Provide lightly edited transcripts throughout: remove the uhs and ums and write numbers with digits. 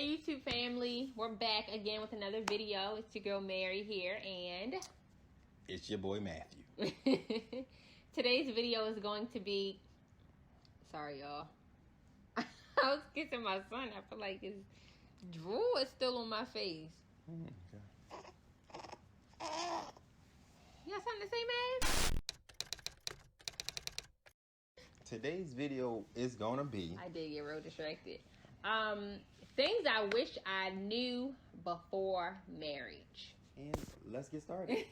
Hey YouTube family, we're back again with another video. It's your girl Mary here, and it's your boy Matthew. Today's video is going to be, sorry y'all, I was kissing my son. I feel like his drool is still on my face. Okay. You got something to say, man? Today's video is gonna be, I did get real distracted. Things I wish I knew before marriage. and let's get started.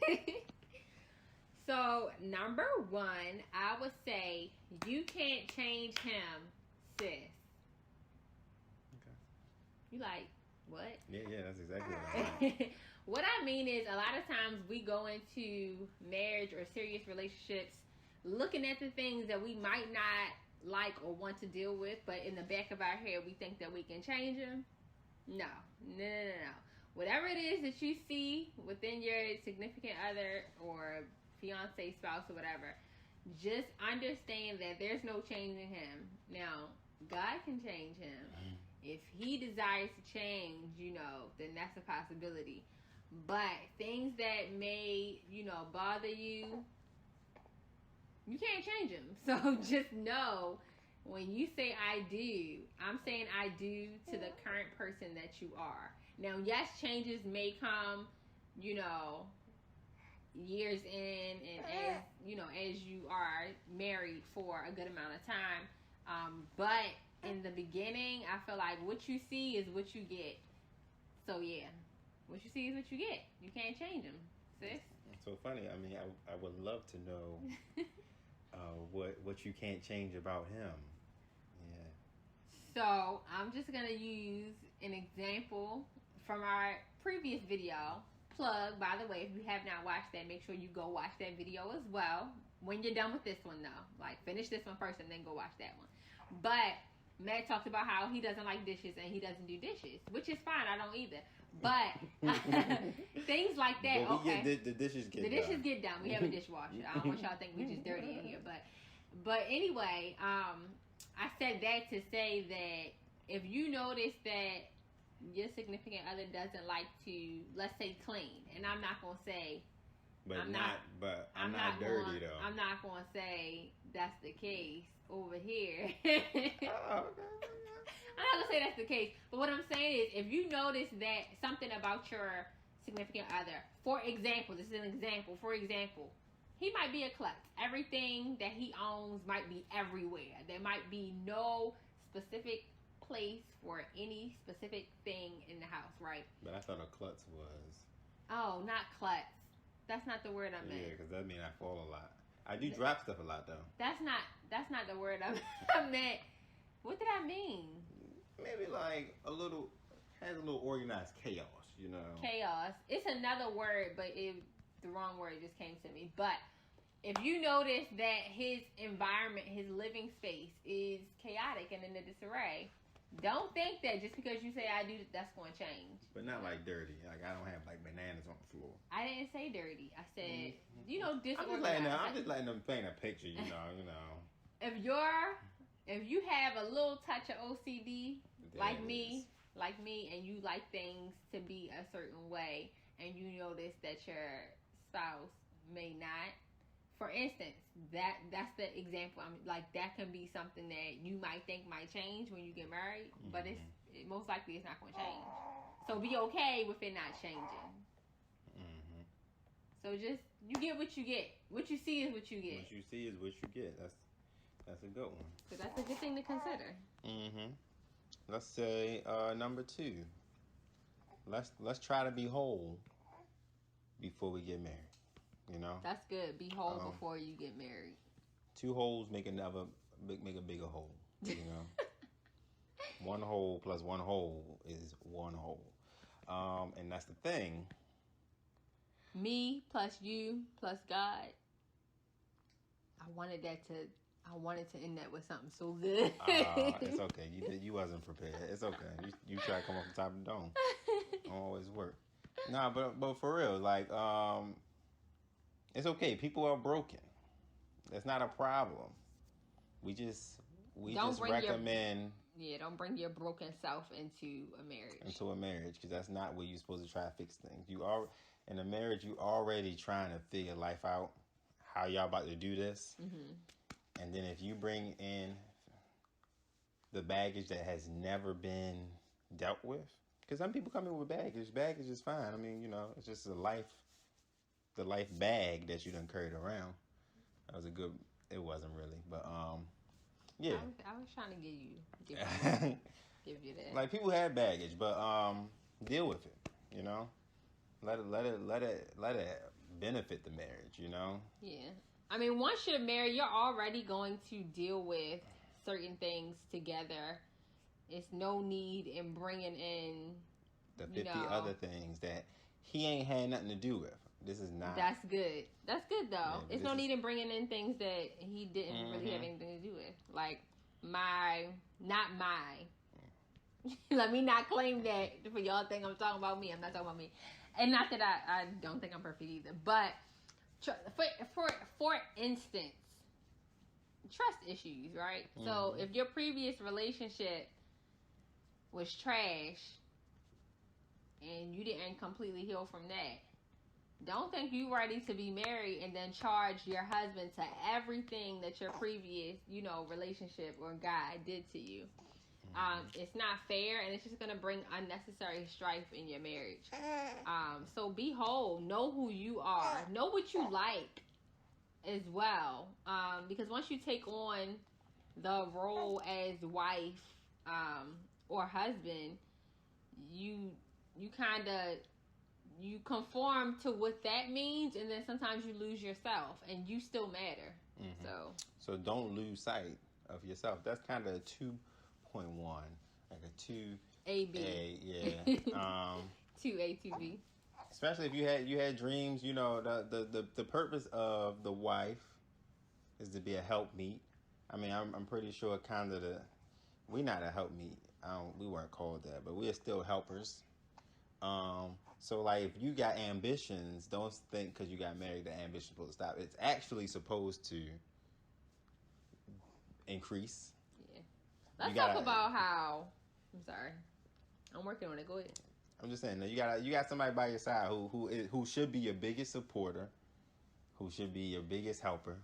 So, number one, I would say you can't change him, sis. Okay. You like, what? Yeah, that's exactly what I mean. What I mean is, a lot of times we go into marriage or serious relationships looking at the things that we might not like or want to deal with, but in the back of our head we think that we can change them. No. Whatever it is that you see within your significant other or fiance, spouse, or whatever, just understand that there's no changing him. Now, God can change him. If he desires to change, then that's a possibility. But things that may, bother you, you can't change them. So just know, when you say I do, I'm saying I do to the current person that you are. Now, yes, changes may come, years in, and as you are married for a good amount of time. But in the beginning, I feel like what you see is what you get. So yeah, what you see is what you get. You can't change them, sis. It's so funny. I mean, I would love to know what you can't change about him. Yeah. So I'm just gonna use an example from our previous video. Plug, by the way, if you have not watched that, make sure you go watch that video as well. When you're done with this one, though, like finish this one first and then go watch that one. But Matt talked about how he doesn't like dishes and he doesn't do dishes, which is fine. I don't either. But things like that. But okay, the dishes get done. We have a dishwasher. I don't want y'all to think we just dirty in here, but anyway, I said that to say that if you notice that your significant other doesn't like to, let's say, clean, and I'm not gonna say, I'm not dirty though. I'm not gonna say that's the case over here. Oh, okay. I'm not gonna say that's the case, but what I'm saying is, if you notice that something about your significant other, for example, this is an example. For example, he might be a klutz. Everything that he owns might be everywhere. There might be no specific place for any specific thing in the house, right? But I thought a klutz was. Oh, not klutz. That's not the word I meant. Yeah, because that means I fall a lot. I do drop stuff a lot though. That's not the word I meant. What did I mean? Maybe like has a little organized chaos, Chaos. It's another word, but the wrong word just came to me. But if you notice that his environment, his living space is chaotic and in a disarray, don't think that just because you say I do, that's going to change. But not like dirty. Like I don't have like bananas on the floor. I didn't say dirty. I said, disorganized. I'm just letting them paint a picture, If you have a little touch of OCD, like me, and you like things to be a certain way, and you notice that your spouse may not. For instance, that's the example. I mean, like that can be something that you might think might change when you get married, but it most likely it's not going to change. So be okay with it not changing. Mm-hmm. So just you get what you get. What you see is what you get. What you see is what you get. That's a good one. So that's a good thing to consider. Mm-hmm. Let's say number 2. Let's try to be whole before we get married. That's good. Be whole before you get married. 2 holes make a bigger hole. One hole plus one hole is one hole, and that's the thing. Me plus you plus God. I wanted to end that with something so good. It's okay. You wasn't prepared. It's okay. You try to come off the top of the dome. Don't always work. Nah, but for real, like it's okay. People are broken. That's not a problem. We just recommend Yeah, don't bring your broken self into a marriage. Because that's not where you're supposed to try to fix things. You are in a marriage. You already trying to figure life out, how y'all about to do this, and then if you bring in the baggage that has never been dealt with, because some people come in with baggage. Baggage is fine. I mean, it's just the life bag that you done carried around. That was a good. It wasn't really, but yeah. I was trying to give you that. Like, people have baggage, but deal with it. Let it benefit the marriage. Yeah, I mean, once you're married, you're already going to deal with certain things together. It's no need in bringing in the 50 other things that he ain't had nothing to do with. This is not. That's good. That's good, though. Yeah, it's no need in bringing in things that he didn't really have anything to do with. Like, let me not claim that for y'all think I'm talking about me. I'm not talking about me. And not that I don't think I'm perfect either. But for instance, trust issues, right? So if your previous relationship was trash and you didn't completely heal from that, don't think you ready to be married and then charge your husband to everything that your previous, relationship or guy did to you. It's not fair, and it's just going to bring unnecessary strife in your marriage. So be whole. Know who you are. Know what you like as well. Because once you take on the role as wife or husband, you kind of... you conform to what that means, and then sometimes you lose yourself, and you still matter. So don't lose sight of yourself. That's kind of a 2.1, like a 2 A-B. Yeah. 2A, 2B. Especially if you had dreams. The purpose of the wife is to be a helpmeet. I mean, I'm pretty sure kind of we're not a helpmeet. We weren't called that, but we are still helpers. So, like, if you got ambitions, don't think because you got married that ambition's supposed to stop. It's actually supposed to increase. Yeah. Let's talk about how... I'm sorry. I'm working on it. Go ahead. I'm just saying, you got somebody by your side who should be your biggest supporter, who should be your biggest helper,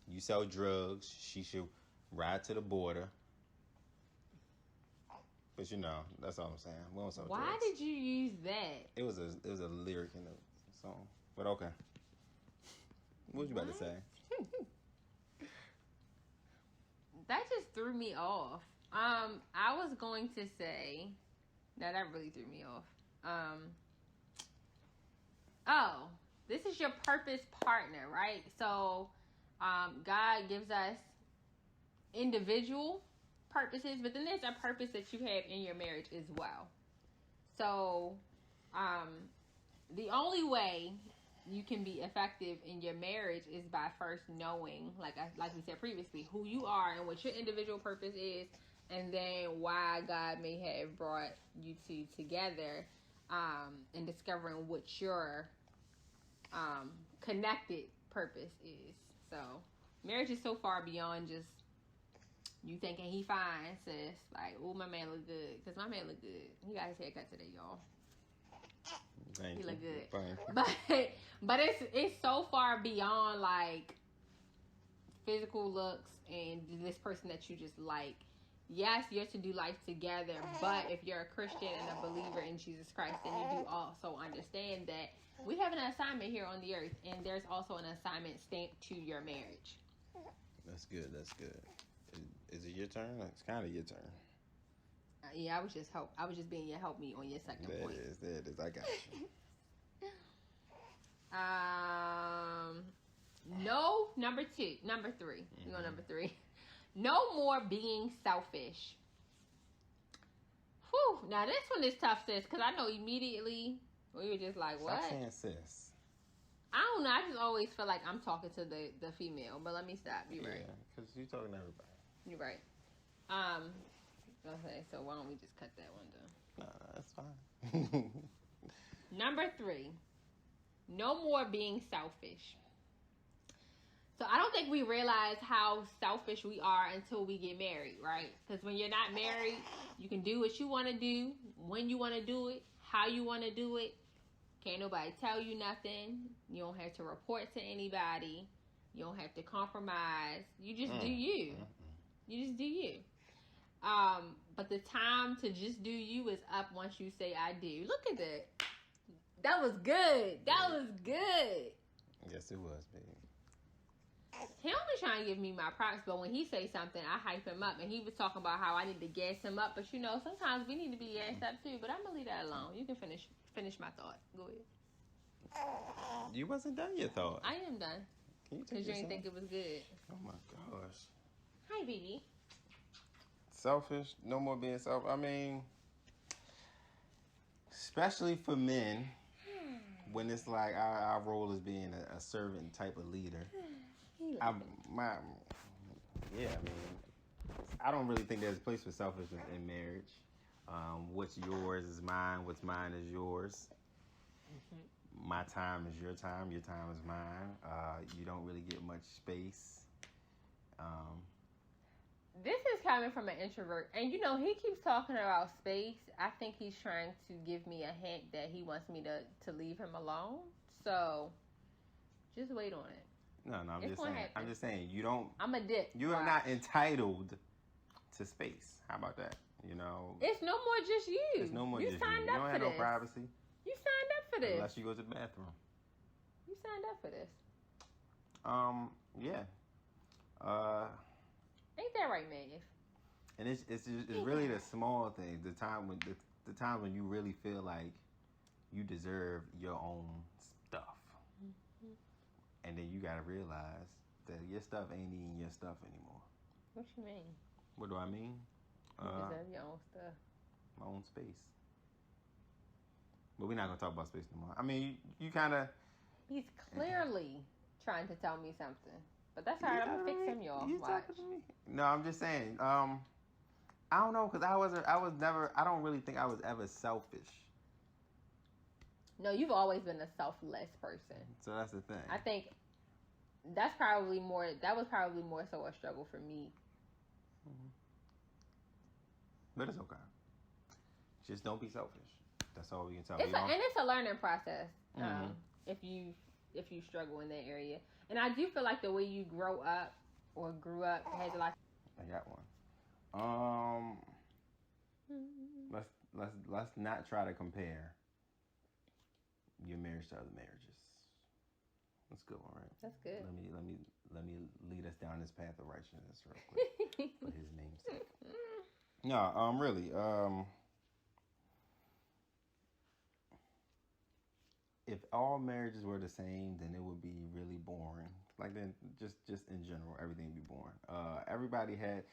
you sell drugs, she should ride to the border. But that's all I'm saying. We don't sell drugs. Why did you use that? It was a lyric in the song. But okay. What was you about to say? That just threw me off. I was going to say... No, that really threw me off. This is your purpose partner, right? So, God gives us individual purposes, but then there's a purpose that you have in your marriage as well. So, the only way you can be effective in your marriage is by first knowing, like we said previously, who you are and what your individual purpose is, and then why God may have brought you two together, and discovering what your connected purpose is. So, marriage is so far beyond just you thinking he fine, sis. Like, oh, my man look good. Because my man look good. He got his haircut today, y'all. Thank he you. Look good. Fine. But it's so far beyond, like, physical looks and this person that you just like. Yes, you're to do life together, but if you're a Christian and a believer in Jesus Christ, then you do also understand that we have an assignment here on the earth, and there's also an assignment stamped to your marriage. That's good. Is it your turn? It's kind of your turn. Yeah, I was just being your help me on your second point. There it is. I got you. No, number 3. We go number 3. No more being selfish. Whew. Now this one is tough, sis, because I know immediately we were just like, what? Stop saying sis. I don't know. I just always feel like I'm talking to the female, but let me stop. You're right. Yeah, because you're talking to everybody. You're right. Okay, so why don't we just cut that one down? Nah, that's fine. Number 3. No more being selfish. So I don't think we realize how selfish we are until we get married, right? Because when you're not married, you can do what you want to do, when you want to do it, how you want to do it. Can't nobody tell you nothing. You don't have to report to anybody. You don't have to compromise. You just do you. You just do you. But the time to just do you is up once you say I do. Look at that. That was good. That was good. Yes, it was, baby. He only trying to give me my props, but when he say something, I hype him up. And he was talking about how I need to gas him up. But you know, sometimes we need to be gassed up too. But I'm gonna leave that alone. You can finish my thought. Go ahead. You wasn't done your thought. I am done. Because you didn't think it was good. Oh my gosh. Hi, baby. Selfish. No more being selfish. I mean, especially for men, when it's like our role is being a servant type of leader. I mean, I don't really think there's a place for selfishness in marriage. What's yours is mine. What's mine is yours. Mm-hmm. My time is your time. Your time is mine. You don't really get much space. This is coming from an introvert. And, you know, he keeps talking about space. I think he's trying to give me a hint that he wants me to leave him alone. So, just wait on it. No, I'm just saying, you don't... I'm a dick. You are not entitled to space. How about that? You know... It's no more just you. It's no more just you. You don't have no privacy. You signed up for this. Unless you go to the bathroom. You signed up for this. Yeah. Ain't that right, Maeve? And it's really the small things, the times when you really feel like you deserve your own stuff, and then you gotta realize that your stuff ain't even your stuff anymore. What you mean? What do I mean? You deserve your own stuff. My own space. But we're not gonna talk about space no more. I mean, you kind of. He's clearly trying to tell me something. But that's all right. I'm gonna fix him, y'all. Watch. No, I'm just saying. I don't know, because I don't really think I was ever selfish. No, you've always been a selfless person. So that's the thing. I think that was probably more so a struggle for me. Mm-hmm. But it's okay. Just don't be selfish. That's all we can tell you. And it's a learning process. Mm-hmm. If you struggle in that area. And I do feel like the way you grew up has a lot. I got one. Let's not try to compare your marriage to other marriages. That's a good one, right? That's good. Let me lead us down this path of righteousness real quick for his name's sake. No, really. If all marriages were the same, then it would be really boring. Like, then just in general, everything would be boring. Everybody has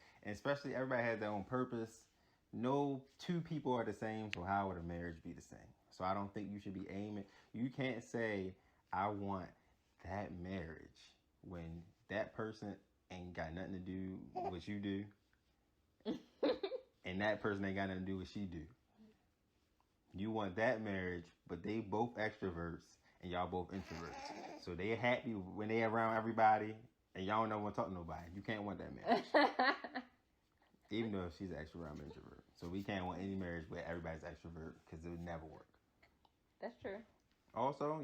their own purpose. No two people are the same, so how would a marriage be the same? So I don't think you should be aiming. You can't say, I want that marriage when that person ain't got nothing to do with what you do. And that person ain't got nothing to do with what she do. You want that marriage, but they both extroverts and y'all both introverts. So they happy when they around everybody and y'all don't want to talk to nobody. You can't want that marriage. Even though she's an extrovert, I'm an introvert. So we can't want any marriage where everybody's extrovert because it would never work. That's true. Also,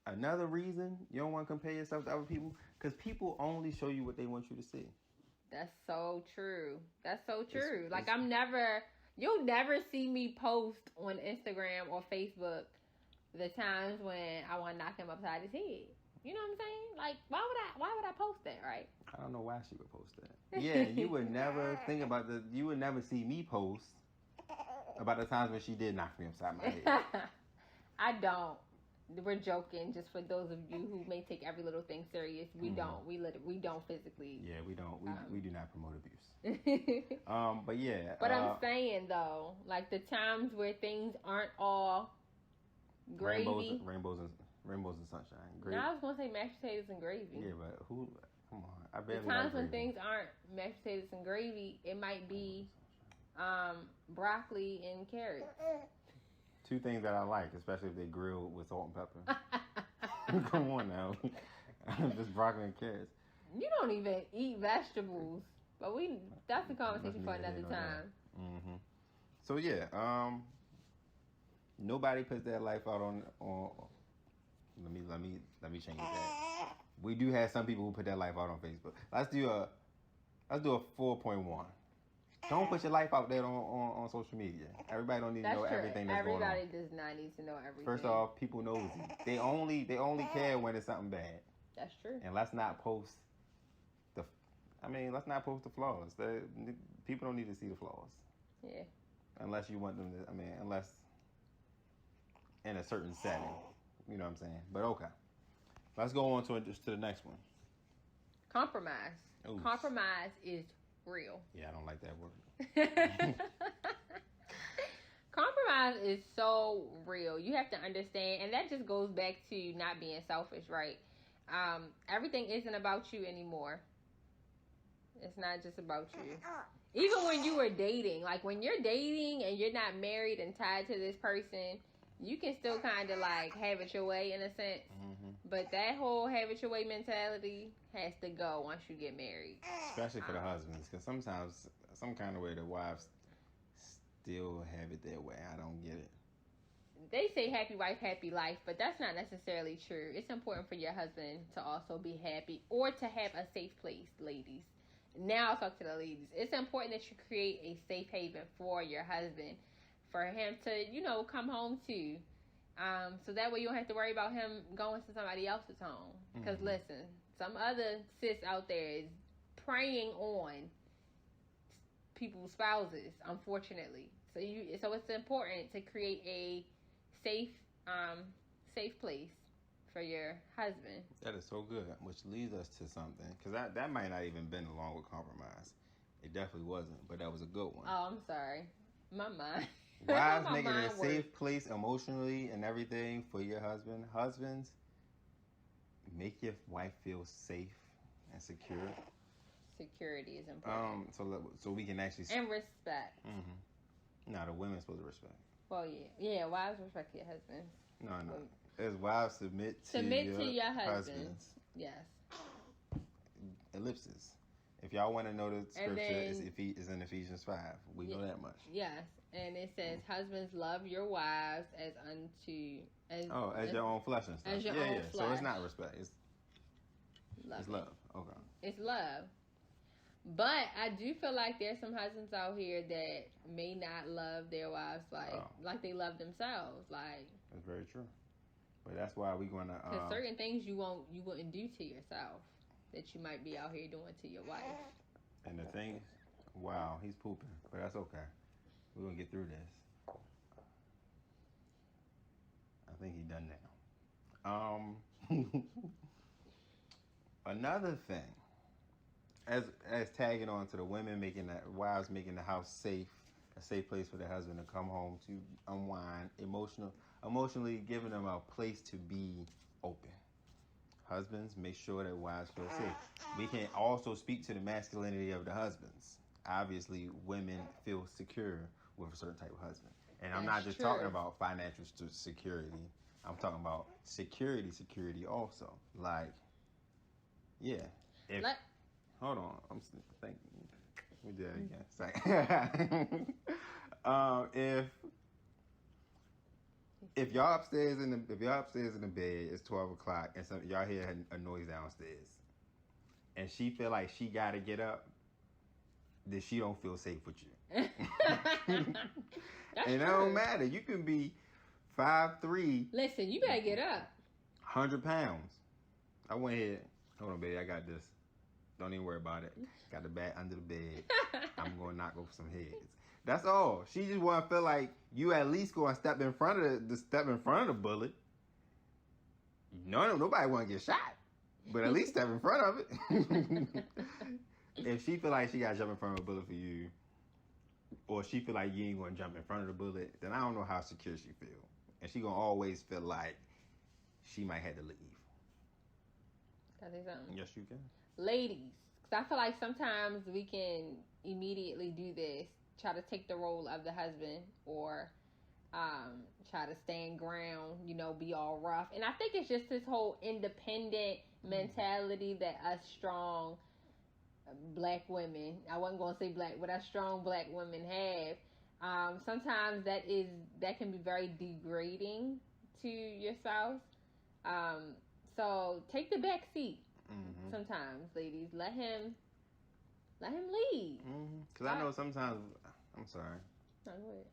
another reason you don't want to compare yourself to other people, because people only show you what they want you to see. That's so true. That's so true. You'll never see me post on Instagram or Facebook the times when I want to knock him upside his head. You know what I'm saying? Like, why would I post that, right? I don't know why she would post that. Yeah, you would never think about you would never see me post about the times when she did knock me upside my head. I don't. We're joking. Just for those of you who may take every little thing serious, we don't. We don't physically. Yeah, we don't. We do not promote abuse. But yeah. But I'm saying though, like the times where things aren't all gravy, rainbows and sunshine. Gravy. Now I was gonna say mashed potatoes and gravy. Yeah, but who? Come on, I barely the times like when gravy. things aren't mashed potatoes and gravy, it might be broccoli and carrots. Two things that I like, especially if they grilled with salt and pepper. Come on now. Just broccoli and carrots. You don't even eat vegetables. But that's a conversation for another time. Mm-hmm. So yeah, nobody puts their life out on let me change that. We do have some people who put their life out on Facebook. Let's do a 4.1. Don't put your life out there on social media. Everybody don't need to know everything that's going on. Everybody does not need to know everything. First off, people nosy. They only care when it's something bad. That's true. And let's not post the flaws. People don't need to see the flaws. Yeah. Unless you want them to, unless in a certain setting. You know what I'm saying? But okay. Let's go on to the next one. Compromise. Ooh. Compromise is real. Yeah, I don't like that word. Compromise is so real. You have to understand, and that just goes back to not being selfish, right? Everything isn't about you anymore. It's not just about you. Even when you were dating, like when you're dating and you're not married and tied to this person, you can still kind of like have it your way in a sense. Mm-hmm. But that whole have it your way mentality has to go once you get married. Especially for the husbands, because sometimes, some kind of way, the wives still have it their way. I don't get it. They say happy wife, happy life, but that's not necessarily true. It's important for your husband to also be happy or to have a safe place, ladies. Now I'll talk to the ladies. It's important that you create a safe haven for your husband, for him to, come home to. So that way you don't have to worry about him going to somebody else's home. Because listen, some other sis out there is preying on people's spouses, unfortunately. So it's important to create a safe place for your husband. That is so good, which leads us to something, because that might not even been along with compromise. It definitely wasn't, but that was a good one. Oh, I'm sorry. My mind. Wives making it a safe place emotionally and everything for your husband. Husbands, make your wife feel safe and secure. Security is important. So we can actually... And respect. Mm-hmm. No, the women's supposed to respect. Well, yeah. Yeah, wives respect your husbands. No. As wives submit to your husbands. Yes. Ellipsis. If y'all want to know the scripture, it's in Ephesians 5. We know that much. Yes. And it says, husbands, love your wives as your own flesh and stuff. As your own flesh. So it's not respect. It's love. Okay. It's love. But I do feel like there's some husbands out here that may not love their wives like they love themselves. Like, that's very true. But that's why we're gonna. Because certain things you wouldn't do to yourself that you might be out here doing to your wife. And the thing, wow, he's pooping, but that's okay. We're gonna get through this. I think he's done now. Another thing, as tagging on to the women wives making the house safe, a safe place for their husband to come home to unwind, emotionally giving them a place to be open. Husbands, make sure that wives feel safe. We can also speak to the masculinity of the husbands. Obviously, women feel secure with a certain type of husband. And I'm not just talking about financial security. I'm talking about security also. Like, yeah. Hold on. I'm thinking. We did it again. If y'all upstairs in the bed, it's 12 o'clock, and y'all hear a noise downstairs, and she feel like she gotta get up, then she don't feel safe with you. And it don't matter. You can be 5'3". Listen, you better get up. 100 pounds. I went here. Hold on, baby. I got this. Don't even worry about it. Got the bat under the bed. I'm gonna knock over some heads. That's all. She just want to feel like you at least go and step in front of the bullet. Nobody want to get shot, but at least step in front of it. If she feel like she got to jump in front of a bullet for you, or she feel like you ain't going to jump in front of the bullet, then I don't know how secure she feel. And she going to always feel like she might have to leave. Can I say something? Yes, you can. Ladies, because I feel like sometimes we can immediately do this, try to take the role of the husband, or try to stand ground, be all rough. And I think it's just this whole independent mentality that us strong black women, I wasn't going to say black, but us strong black women have, sometimes that can be very degrading to your spouse. So take the back seat. Sometimes, ladies, let him lead. Because I know sometimes. I'm sorry. No, go ahead.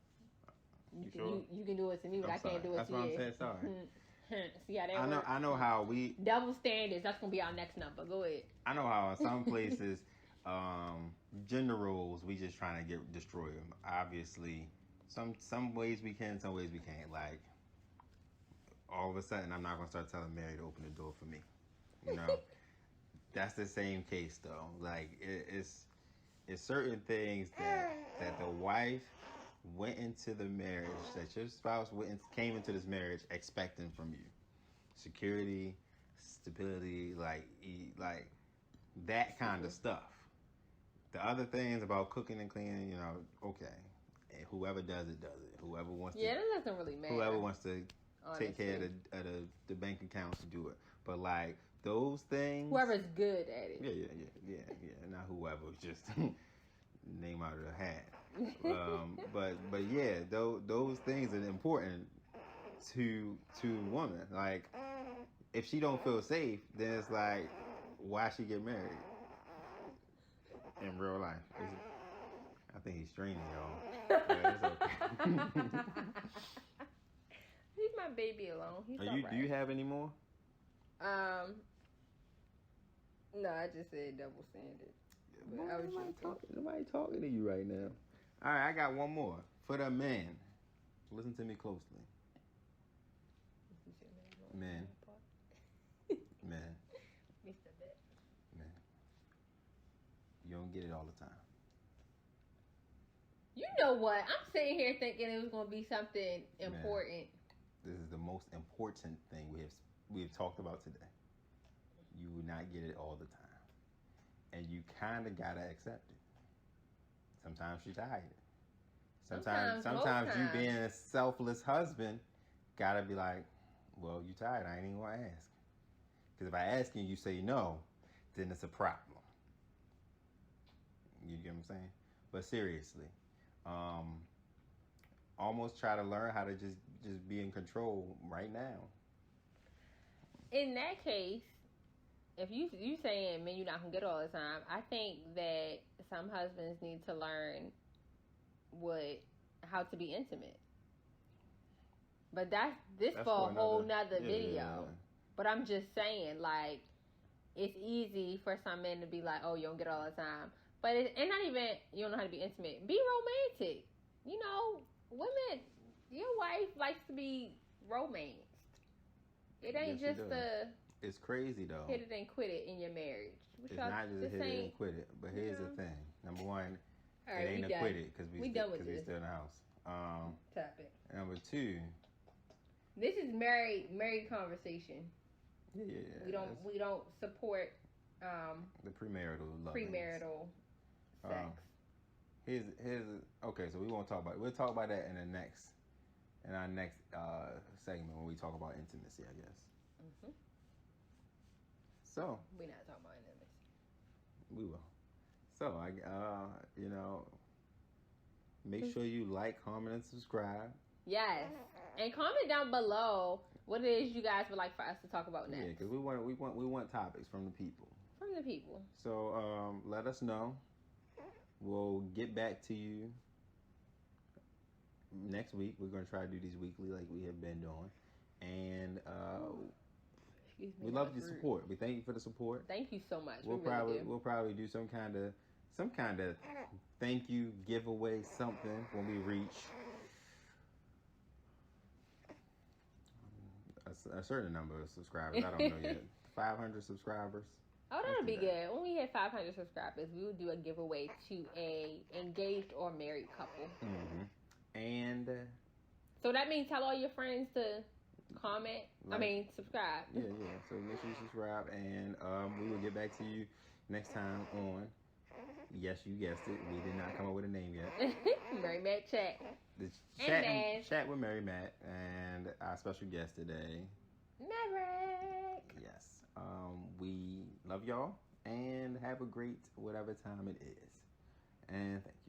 You sure? You can do it to me, but I can't do it That's to you. you. That's what I'm saying. Sorry. See how that works? I know how we double standards. That's gonna be our next number. Go ahead. I know how in some places, gender roles, we just trying to destroy them. Obviously, some ways we can, some ways we can't. Like, all of a sudden, I'm not gonna start telling Mary to open the door for me. You know, that's the same case though. Like, it's certain things that the wife went into the marriage, that your spouse came into this marriage expecting from you. Security, stability, like that kind of stuff. The other things about cooking and cleaning, you know, okay. And whoever does it, does it. Whoever wants to. Yeah, that doesn't really matter. Whoever wants to honestly take care of the bank accounts to do it. But like those things. Whoever's good at it. Yeah. Not whoever, just name out of the hat. But yeah, those things are important to women. Like, if she don't feel safe, then it's like, why she get married in real life? I think he's straining, y'all. Yeah, it's okay. Leave my baby alone. He's all right. Do you have any more? No, I just said double standard. Nobody talking to you right now. All right, I got one more for the men. Listen to me closely. Men. You don't get it all the time. You know what? I'm sitting here thinking it was going to be something important. This is the most important thing we have talked about today. You will not get it all the time. And you kind of got to accept it. Sometimes you're tired. Sometimes you being a selfless husband got to be like, well, you tired. I ain't even going to ask. Because if I ask you and you say no, then it's a problem. You get what I'm saying? But seriously, almost try to learn how to just be in control right now. In that case, if you saying men you're not gonna get all the time, I think that some husbands need to learn how to be intimate. But that's for a whole nother video. Yeah. But I'm just saying, like, it's easy for some men to be like, oh, you don't get all the time. But and not even, you don't know how to be intimate. Be romantic. You know, women, your wife likes to be romanced. It ain't just It's crazy, though. Hit it and quit it in your marriage. It's not just hit it and quit it. But here's the thing. Number one, it ain't a quit it because we still in the house. Topic. Number two. This is married conversation. Yeah. We don't support the premarital love. Sex. Here's okay. So we won't talk about it. We'll talk about that in our next segment when we talk about intimacy, I guess. Mm-hmm. So we're not talking about intimacy. We will. So make sure you like, comment, and subscribe. Yes, and comment down below what it is you guys would like for us to talk about next. Yeah, because we want topics from the people. So let us know. We'll get back to you next week. We're going to try to do these weekly like we have been doing. And we love your support. We thank you for the support. Thank you so much. We'll probably do some kind of thank you giveaway, something when we reach a certain number of subscribers. I don't know yet. 500 subscribers. Oh, that'll be good. When we hit 500 subscribers, we will do a giveaway to a engaged or married couple. Mm-hmm. And so that means tell all your friends to comment. Subscribe. Yeah. So make sure you subscribe, and we will get back to you next time on. Yes, you guessed it. We did not come up with a name yet. Mary Matt Chat. Chat with Mary Matt and our special guest today, Maverick. Yes. We love y'all and have a great whatever time it is. And thank you.